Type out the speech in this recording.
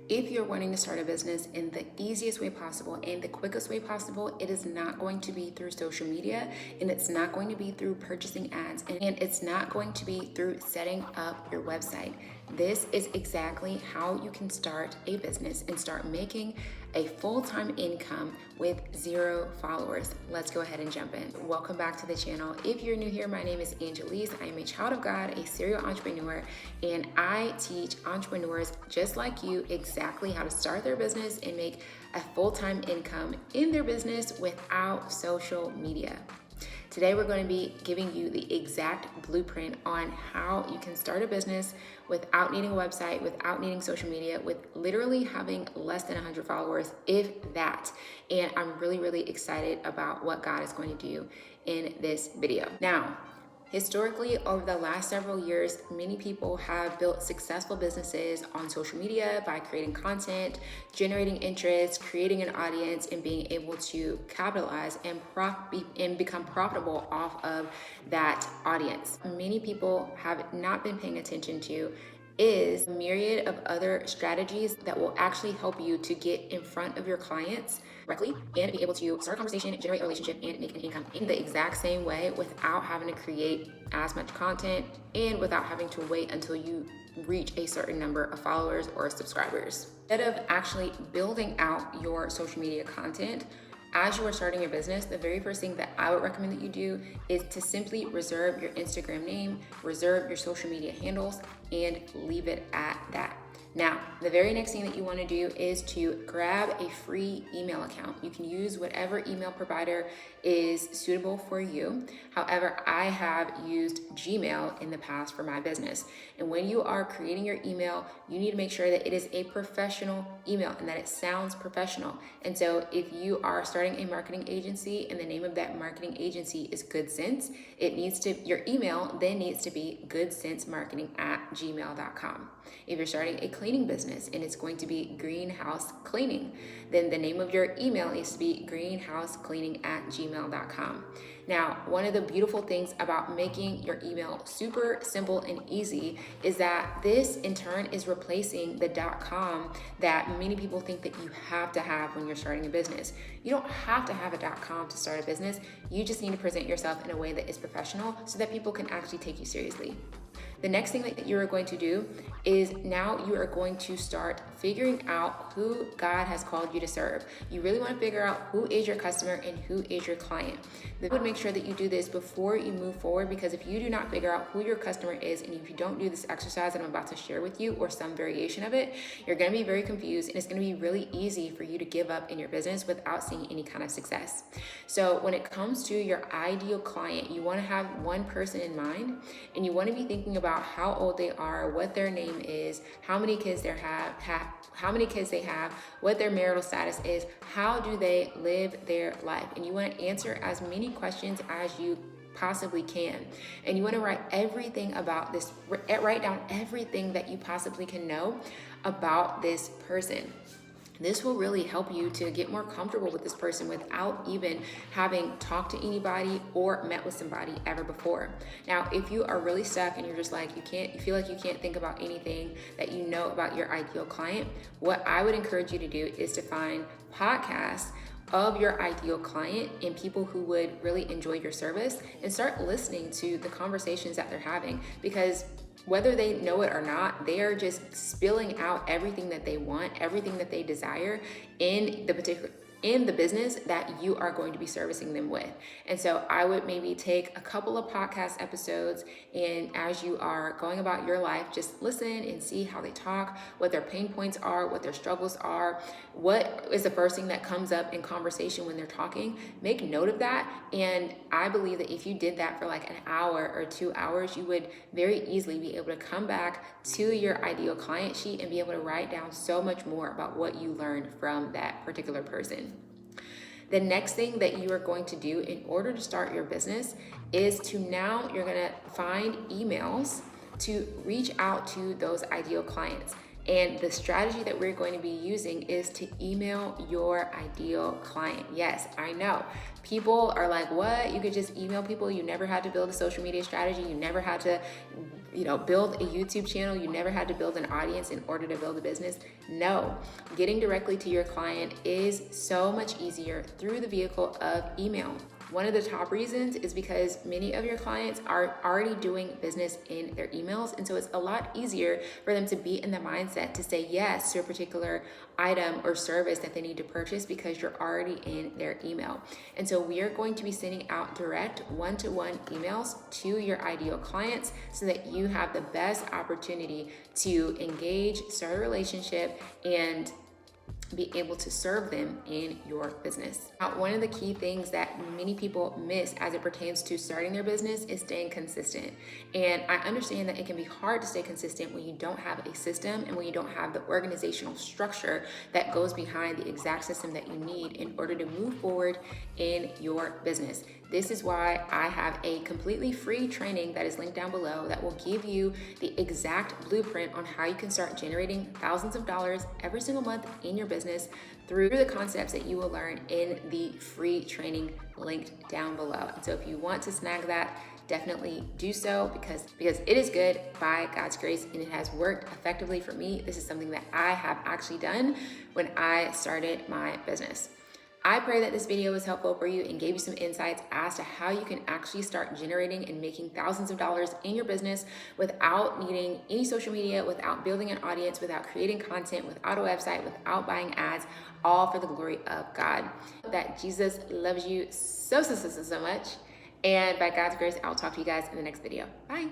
If you're wanting to start a business in the easiest way possible and the quickest way possible, it is not going to be through social media, and it's not going to be through purchasing ads, and it's not going to be through setting up your website. This is exactly how you can start a business and start making a full-time income with 0 followers. Let's go ahead and jump in. Welcome back to the channel. If you're new here, my name is Angelise. I am a child of God, a serial entrepreneur, and I teach entrepreneurs just like you exactly how to start their business and make a full-time income in their business without social media. Today, we're going to be giving you the exact blueprint on how you can start a business without needing a website, without needing social media, with literally having less than 100 followers, if that. And I'm really, really excited about what God is going to do in this video. Now, historically, over the last several years, many people have built successful businesses on social media by creating content, generating interest, creating an audience, and being able to capitalize and become profitable off of that audience. Many people have not been paying attention to is a myriad of other strategies that will actually help you to get in front of your clients directly and be able to start a conversation, generate a relationship, and make an income in the exact same way without having to create as much content and without having to wait until you reach a certain number of followers or subscribers. Instead of actually building out your social media content, as you are starting your business, the very first thing that I would recommend that you do is to simply reserve your Instagram name, reserve your social media handles, and leave it at that. Now, the very next thing that you want to do is to grab a free email account. You can use whatever email provider is suitable for you. However, I have used Gmail in the past for my business. And when you are creating your email, you need to make sure that it is a professional email and that it sounds professional. And so if you are starting a marketing agency and the name of that marketing agency is Good Sense, your email then needs to be goodsensemarketing@gmail.com. If you're starting a cleaning business and it's going to be Greenhouse Cleaning, then the name of your email needs to be greenhousecleaning@gmail.com. Now, one of the beautiful things about making your email super simple and easy is that this in turn is replacing the .com that many people think that you have to have when you're starting a business. You don't have to have a .com to start a business. You just need to present yourself in a way that is professional so that people can actually take you seriously. The next thing that you are going to do is now you are going to start figuring out who God has called you to serve. You really want to figure out who is your customer and who is your client. I would make sure that you do this before you move forward, because if you do not figure out who your customer is and if you don't do this exercise that I'm about to share with you or some variation of it, you're going to be very confused and it's going to be really easy for you to give up in your business without seeing any kind of success. So when it comes to your ideal client, you want to have one person in mind and you want to be thinking about how old they are, what their name is, how many kids they have, what their marital status is, how do they live their life. And you want to answer as many questions as you possibly can. And you want to write down everything that you possibly can know about this person. This will really help you to get more comfortable with this person without even having talked to anybody or met with somebody ever before. Now, if you are really stuck and you're just like, you feel like you can't think about anything that you know about your ideal client, what I would encourage you to do is to find podcasts of your ideal client and people who would really enjoy your service and start listening to the conversations that they're having, because whether they know it or not, they are just spilling out everything that they want, everything that they desire in the business that you are going to be servicing them with. And so I would maybe take a couple of podcast episodes, and as you are going about your life, just listen and see how they talk, what their pain points are, what their struggles are, what is the first thing that comes up in conversation when they're talking. Make note of that. And I believe that if you did that for like an hour or 2 hours, you would very easily be able to come back to your ideal client sheet and be able to write down so much more about what you learned from that particular person. The next thing that you are going to do in order to start your business is you're going to find emails to reach out to those ideal clients. And the strategy that we're going to be using is to email your ideal client. Yes, I know. People are like, what? You could just email people. You never had to build a social media strategy. You never had to, build a YouTube channel. You never had to build an audience in order to build a business. No, getting directly to your client is so much easier through the vehicle of email. One of the top reasons is because many of your clients are already doing business in their emails. And so it's a lot easier for them to be in the mindset to say yes to a particular item or service that they need to purchase because you're already in their email. And so we are going to be sending out direct one-to-one emails to your ideal clients so that you have the best opportunity to engage, start a relationship, and be able to serve them in your business. Now, one of the key things that many people miss as it pertains to starting their business is staying consistent. And I understand that it can be hard to stay consistent when you don't have a system and when you don't have the organizational structure that goes behind the exact system that you need in order to move forward in your business. This is why I have a completely free training that is linked down below that will give you the exact blueprint on how you can start generating thousands of dollars every single month in your business through the concepts that you will learn in the free training linked down below. And so if you want to snag that, definitely do so because it is good by God's grace and it has worked effectively for me. This is something that I have actually done when I started my business. I pray that this video was helpful for you and gave you some insights as to how you can actually start generating and making thousands of dollars in your business without needing any social media, without building an audience, without creating content, without a website, without buying ads, all for the glory of God. That Jesus loves you so much. And by God's grace, I'll talk to you guys in the next video. Bye.